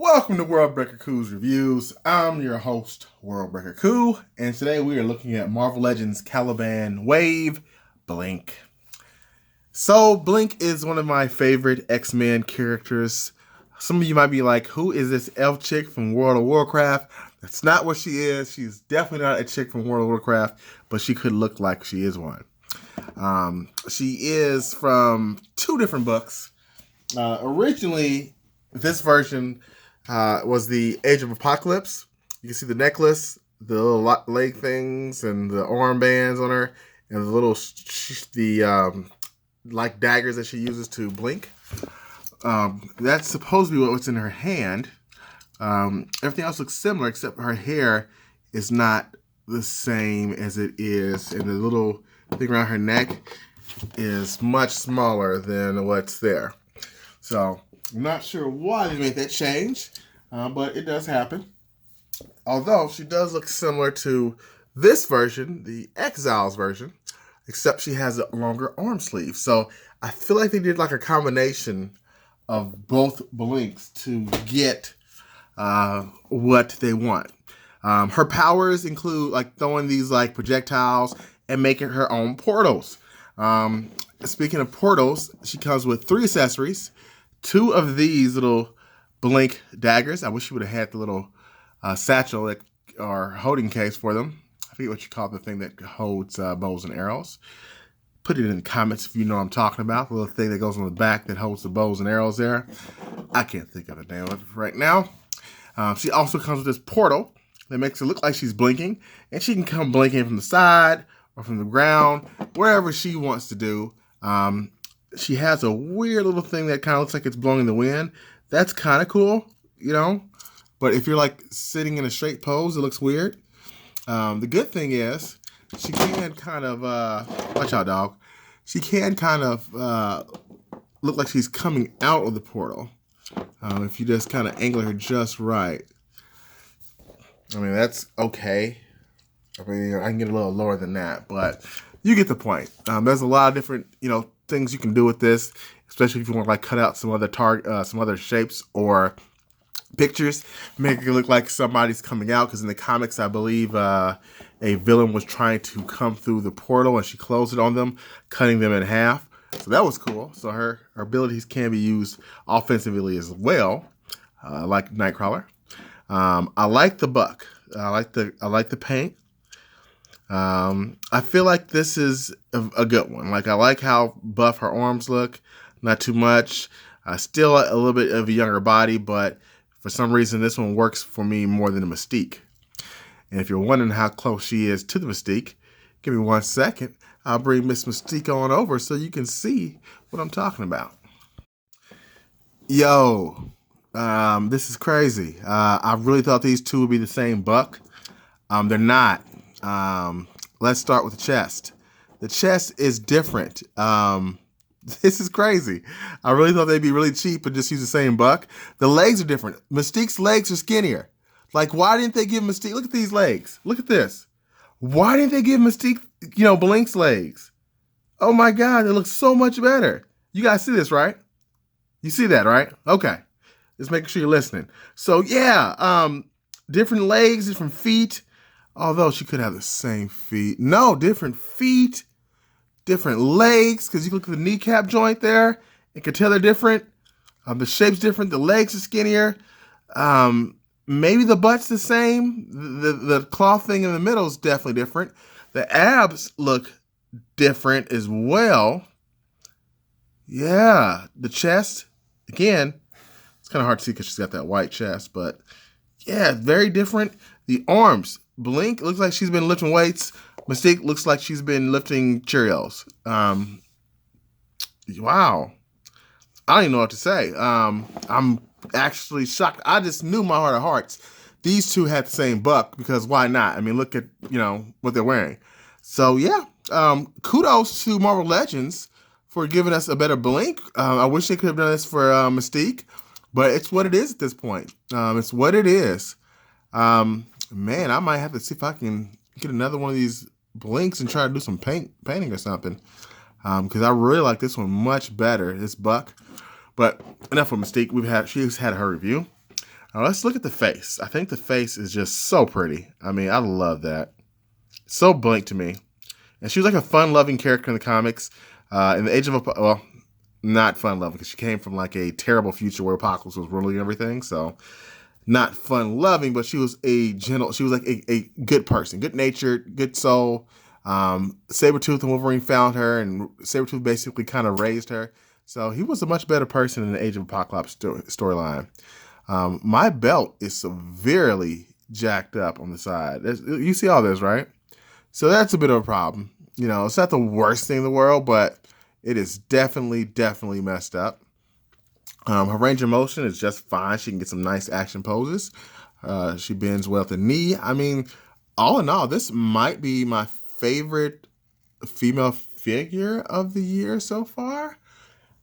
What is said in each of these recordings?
Welcome to Worldbreaker Cool's Reviews. I'm your host, Worldbreaker Cool, and today we are looking at Marvel Legends Caliban Wave Blink. So, Blink is one of my favorite X-Men characters. Some of you might be like, who is this elf chick from World of Warcraft? That's not what she is. She's definitely not a chick from World of Warcraft, but she could look like she is one. She is from two different books. Originally, this version was the Age of Apocalypse. You can see the necklace, the little leg things, and the armbands on her, and the little like daggers that she uses to blink. That's supposed to be what's in her hand. Everything else looks similar, except her hair is not the same as it is, and the little thing around her neck is much smaller than what's there. So I'm not sure why they made that change, but it does happen. Although she does look similar to this version, the Exiles version, except she has a longer arm sleeve. So I feel like they did like a combination of both Blinks to get what they want. Her powers include like throwing these like projectiles and making her own portals. Speaking of portals, she comes with 3 accessories. 2 of these little Blink daggers. I wish she would have had the little satchel or holding case for them. I forget what you call the thing that holds bows and arrows. Put it in the comments if you know what I'm talking about. The little thing that goes on the back that holds the bows and arrows there. I can't think of the name of it right now. She also comes with this portal that makes it look like she's blinking. And she can come blinking from the side or from the ground, wherever she wants to do. She has a weird little thing that kind of looks like it's blowing in the wind. That's kind of cool, you know? But if you're like sitting in a straight pose, it looks weird. The good thing is she can kind of, watch out, dog. She can kind of look like she's coming out of the portal. If you just kind of angle her just right. I mean, that's okay. I mean, I can get a little lower than that, but you get the point. There's a lot of different, things you can do with this, especially if you want to like cut out some other shapes or pictures, make it look like somebody's coming out. Because in the comics, I believe a villain was trying to come through the portal and she closed it on them, cutting them in half. So that was cool. So her abilities can be used offensively as well, like Nightcrawler. I like the buck. I like the paint. I feel like this is a good one. Like, I like how buff her arms look. Not too much. Still a little bit of a younger body, but for some reason, this one works for me more than the Mystique. And if you're wondering how close she is to the Mystique, give me 1 second. I'll bring Miss Mystique on over so you can see what I'm talking about. Yo, this is crazy. I really thought these two would be the same buck. They're not. Let's start with the chest. The chest is different. This is crazy. I really thought they'd be really cheap and just use the same buck. The legs are different. Mystique's legs are skinnier. Like, why didn't they give Mystique? Look at these legs. Look at this. Why didn't they give Mystique, Blink's legs? Oh my God, they look so much better. You guys see this, right? You see that, right? Okay. Just making sure you're listening. So yeah, different legs, different feet. Although she could have the same feet. No, different feet, different legs, because you look at the kneecap joint there, and can tell they're different. The shape's different. The legs are skinnier. Maybe the butt's the same. The cloth thing in the middle is definitely different. The abs look different as well. Yeah, the chest, again, it's kind of hard to see because she's got that white chest, but yeah, very different. The arms. Blink looks like she's been lifting weights. Mystique looks like she's been lifting Cheerios. Wow. I don't even know what to say. I'm actually shocked. I just knew my heart of hearts these two had the same buck, because why not? I mean, look at, what they're wearing. So yeah, kudos to Marvel Legends for giving us a better Blink. I wish they could have done this for Mystique, but it's what it is at this point. It's what it is. Man, I might have to see if I can get another one of these Blinks and try to do some painting or something. Because I really like this one much better, this buck. But enough of Mystique. She's had her review. Now let's look at the face. I think the face is just so pretty. I mean, I love that. So Blink to me. And she was like a fun-loving character in the comics. In the Age of well, not fun-loving because she came from like a terrible future where Apocalypse was ruling everything. So not fun-loving, but she was a gentle. She was like a good person, good-natured, good soul. Sabretooth and Wolverine found her, and Sabretooth basically kind of raised her. So he was a much better person in the Age of Apocalypse storyline. My belt is severely jacked up on the side. You see all this, right? So that's a bit of a problem. You know, it's not the worst thing in the world, but it is definitely messed up. Her range of motion is just fine. She can get some nice action poses. She bends well at the knee. I mean, all in all, this might be my favorite female figure of the year so far.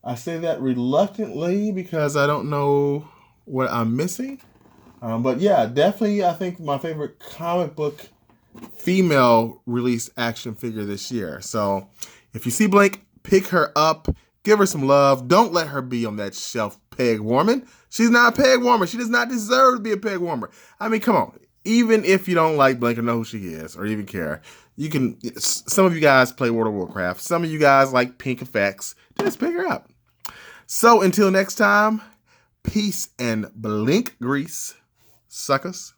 I say that reluctantly because I don't know what I'm missing. But yeah, definitely I think my favorite comic book female released action figure this year. So if you see Blink, pick her up, give her some love. Don't let her be on that shelf peg warming. She's not a peg warmer. She does not deserve to be a peg warmer. I mean, come on. Even if you don't like Blink or know who she is or even care, you can. Some of you guys play World of Warcraft. Some of you guys like pink effects. Just pick her up. So until next time, peace and Blink grease, suckers.